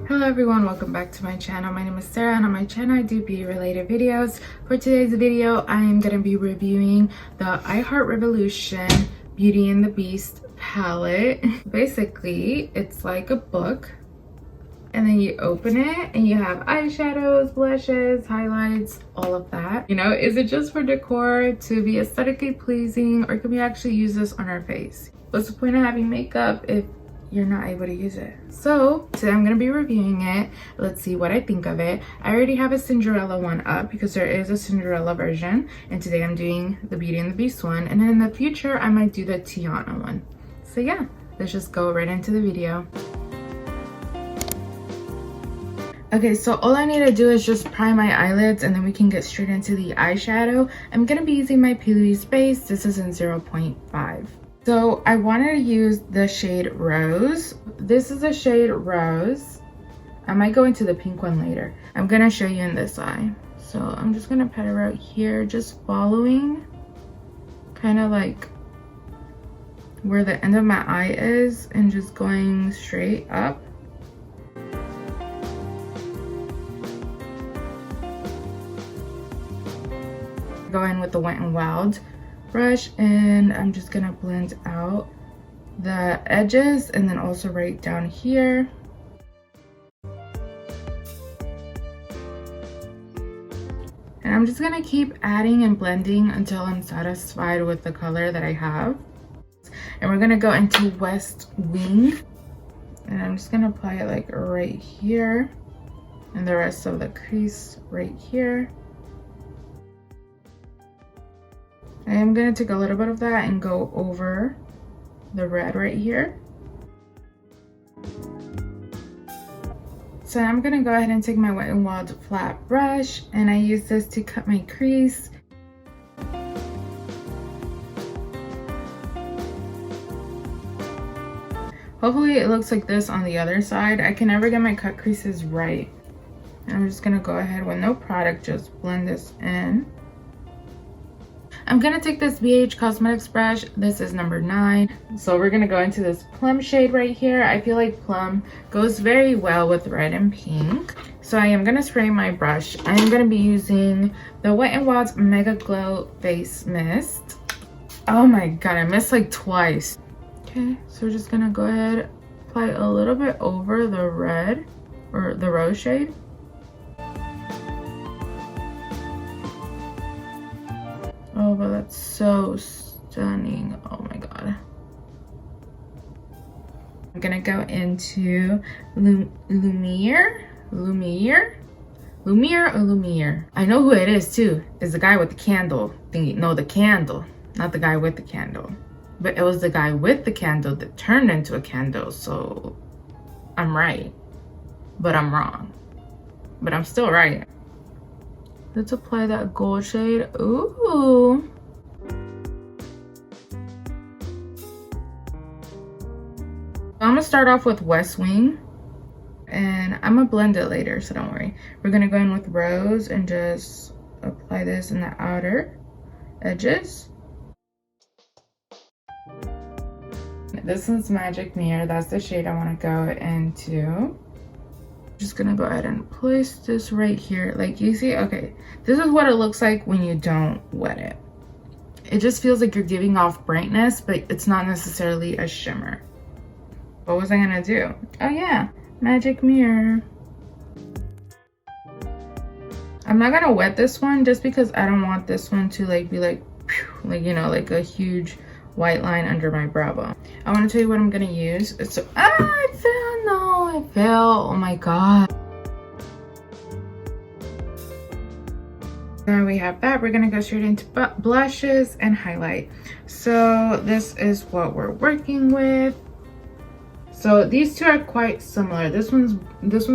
Hello everyone, welcome back to my channel. My name is Sarah and on my channel I do beauty related videos. For today's video I am going to be reviewing the Revolution Beauty and the Beast palette. Basically it's like a book and then you open it and you have eyeshadows, blushes, highlights, all of that. You know, is it just for decor to be aesthetically pleasing, or can we actually use this on our face? What's the point of having makeup if you're not able to use it? So today I'm going to be reviewing it. Let's see what I think of it. I already have a Cinderella one up because there is a Cinderella version, and today I'm doing the Beauty and the Beast one, and then in the future I might do the Tiana one. So yeah, let's just go right into the video. Okay, so all I need to do is just prime my eyelids and then we can get straight into the eyeshadow. I'm going to be using my P. Base. This is in 0.5. So I wanted to use the shade Rose. This is a shade Rose. I might go into the pink one later. I'm going to show you in this eye. So I'm just going to pat it right here, just following kind of like where the end of my eye is and just going straight up. Go in with the Wet n Wild brush and I'm just gonna blend out the edges and then also right down here. And I'm just gonna keep adding and blending until I'm satisfied with the color that I have. And we're gonna go into West Wing, and I'm just gonna apply it like right here and the rest of the crease right here. I am going to take a little bit of that and go over the red right here. So I'm going to go ahead and take my Wet n Wild flat brush, and I use this to cut my crease. Hopefully it looks like this on the other side. I can never get my cut creases right. I'm just going to go ahead with no product, just blend this in. I'm gonna take this BH Cosmetics brush. This is number 9. So we're gonna go into this plum shade right here. I feel like plum goes very well with red and pink. So I am gonna spray my brush. I am gonna be using the Wet n Wild Mega Glow Face Mist. Oh my god, I missed like twice. Okay, so we're just gonna go ahead, apply a little bit over the red or the rose shade. Oh, but that's so stunning. Oh my god. I'm gonna go into Lumiere. I know who it is too. It's the guy with the candle thingy. No, the candle, not the guy with the candle. But it was the guy with the candle that turned into a candle. So I'm right, but I'm wrong. But I'm still right. Let's apply that gold shade. Ooh. I'm gonna start off with West Wing, and I'm gonna blend it later, so don't worry. We're gonna go in with Rose and just apply this in the outer edges. This is Magic Mirror. That's the shade I want to go into. Just gonna go ahead and place this right here. Like, you see, okay, this is what it looks like when you don't wet it. It just feels like you're giving off brightness, but it's not necessarily a shimmer. What was I gonna do? Oh yeah, Magic Mirror. I'm not gonna wet this one just because I don't want this one to like be like, you know, like a huge white line under my brow bone. I want to tell you what I'm gonna use. So I fell. No, I fell. Oh my god. Now we have that. We're gonna go straight into blushes and highlight. So this is what we're working with. So these two are quite similar. This one's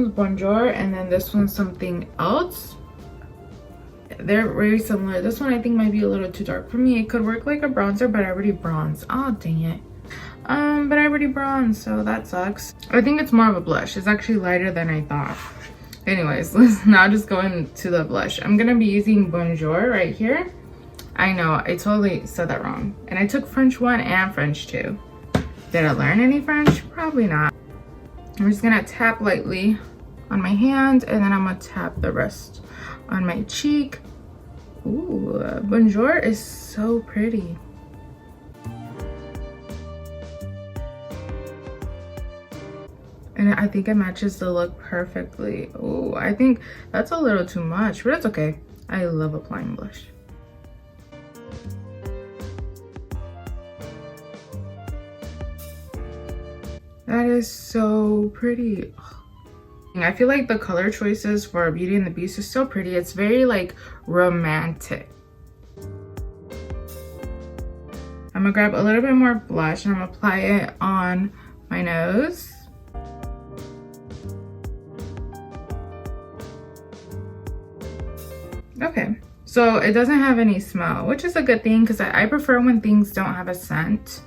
Bonjour, and then this one's something else. They're very similar. This one I think might be a little too dark for me. It could work like a bronzer, but I already bronzed. Oh dang it. But I already bronzed, so that sucks. I think it's more of a blush. It's actually lighter than I thought. Anyways, let's now just go into the blush. I'm gonna be using Bonjour right here. I know, I totally said that wrong. And I took French 1 and French 2. Did I learn any French? Probably not. I'm just gonna tap lightly on my hand, and then I'm gonna tap the rest on my cheek. Ooh, Bonjour is so pretty. And I think it matches the look perfectly. Oh, I think that's a little too much, but it's okay. I love applying blush. That is so pretty. I feel like the color choices for Beauty and the Beast is so pretty. It's very like romantic. I'm gonna grab a little bit more blush and I'm gonna apply it on my nose. Okay, so it doesn't have any smell, which is a good thing because I prefer when things don't have a scent,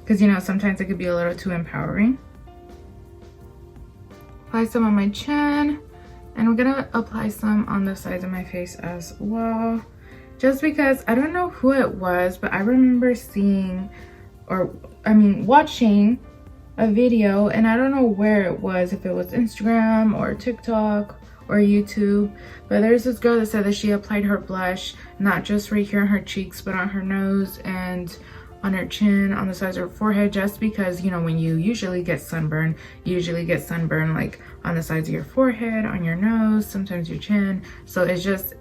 because you know, sometimes it could be a little too empowering. Apply some on my chin, and I'm gonna apply some on the sides of my face as well, just because I don't know who it was, but I remember seeing, or I mean watching a video, and I don't know where it was, if it was Instagram or TikTok or YouTube, but there's this girl that said that she applied her blush not just right here on her cheeks, but on her nose and on her chin, on the sides of her forehead, just because, you know, when you usually get sunburn, you usually get sunburn like on the sides of your forehead, on your nose, sometimes your chin. So it just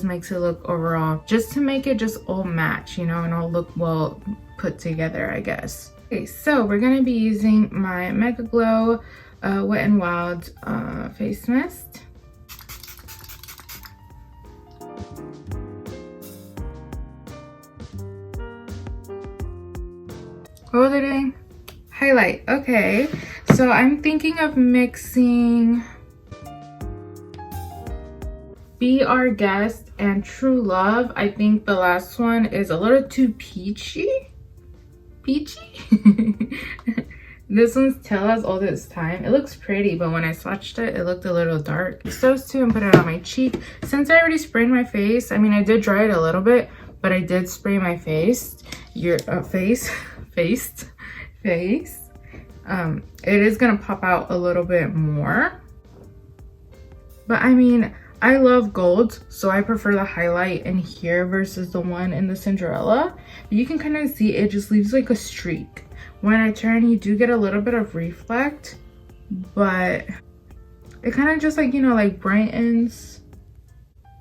makes it look overall, just to make it just all match, you know, and all look well put together, I guess. Okay, so we're gonna be using my Mega Glow Wet n Wild face mist. What was I doing? Highlight. Okay, so I'm thinking of mixing Be Our Guest and True Love. I think the last one is a little too peachy. This one's Tell Us All This Time. It looks pretty, but when I swatched it, it looked a little dark. So those two and put it on my cheek. Since I already sprayed my face, I mean, I did dry it a little bit, but I did spray my face. It is gonna pop out a little bit more, but I mean, I love gold, so I prefer the highlight in here versus the one in the Cinderella. You can kind of see it just leaves like a streak. When I turn, you do get a little bit of reflect, but it kind of just like, you know, like brightens.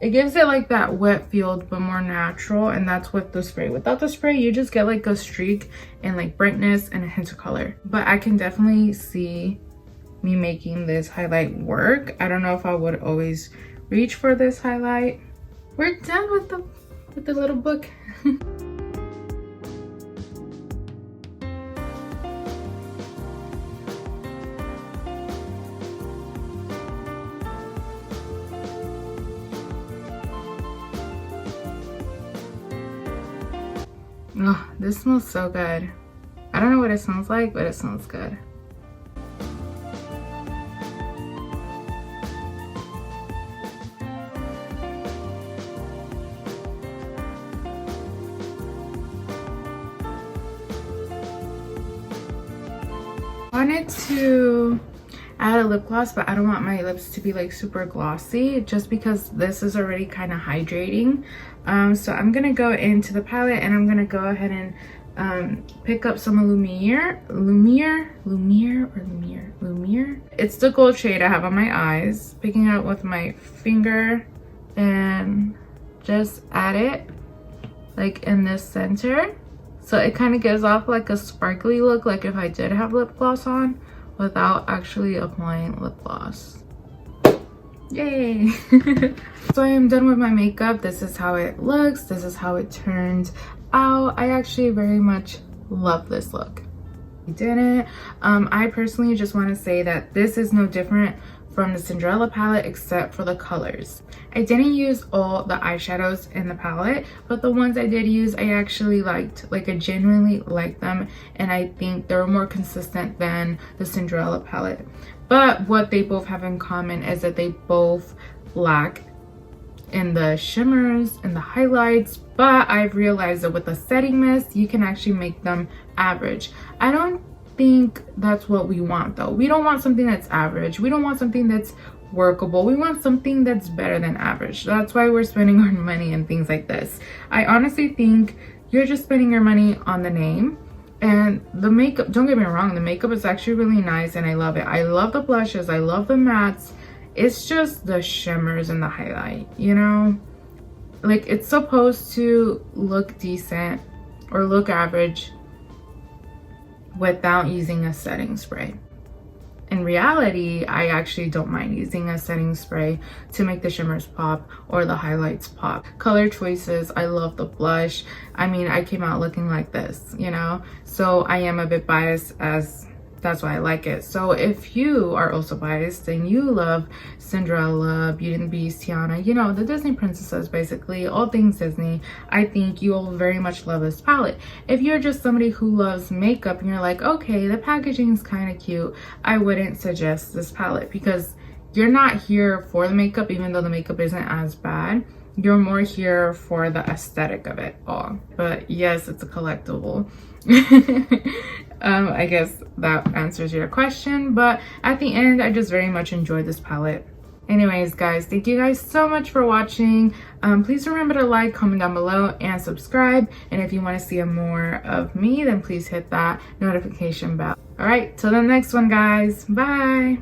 It gives it like that wet feel, but more natural, and that's with the spray. Without the spray, you just get like a streak and like brightness and a hint of color. But I can definitely see me making this highlight work. I don't know if I would always reach for this highlight. We're done with the little book. Oh, this smells so good. I don't know what it smells like, but it smells good. I wanted to add a lip gloss, but I don't want my lips to be like super glossy, just because this is already kind of hydrating. So I'm gonna go into the palette and I'm gonna go ahead and pick up some Lumiere. It's the gold shade I have on my eyes. Picking it up with my finger and just add it like in this center. So it kind of gives off like a sparkly look, like if I did have lip gloss on without actually applying lip gloss. Yay! So I am done with my makeup. This is how it looks. This is how it turned out. I actually very much love this look. I didn't. I personally just want to say that this is no different from the Cinderella palette except for the colors. I didn't use all the eyeshadows in the palette, but the ones I did use I actually liked. Like, I genuinely liked them, and I think they were more consistent than the Cinderella palette. But what they both have in common is that they both lack in the shimmers and the highlights, but I've realized that with the setting mist you can actually make them average. I don't think that's what we want though. We don't want something that's average. We don't want something that's workable. We want something that's better than average. That's why we're spending our money and things like this. I honestly think you're just spending your money on the name. And the makeup, don't get me wrong, the makeup is actually really nice and I love it. I love the blushes, I love the mattes. It's just the shimmers and the highlight, you know? Like, it's supposed to look decent or look average without using a setting spray. In reality, I actually don't mind using a setting spray to make the shimmers pop or the highlights pop. Color choices, I love the blush. I mean, I came out looking like this, you know? So I am a bit biased, as that's why I like it. So if you are also biased and you love Cinderella, Beauty and the Beast, Tiana, you know, the Disney princesses, basically all things Disney, I think you will very much love this palette. If you're just somebody who loves makeup and you're like, okay, the packaging is kind of cute, I wouldn't suggest this palette, because you're not here for the makeup, even though the makeup isn't as bad. You're more here for the aesthetic of it all. But yes, it's a collectible. I guess that answers your question, but at the end, I just very much enjoyed this palette. Anyways, guys, thank you guys so much for watching. Please remember to like, comment down below, and subscribe. And if you want to see more of me, then please hit that notification bell. All right, till the next one, guys. Bye.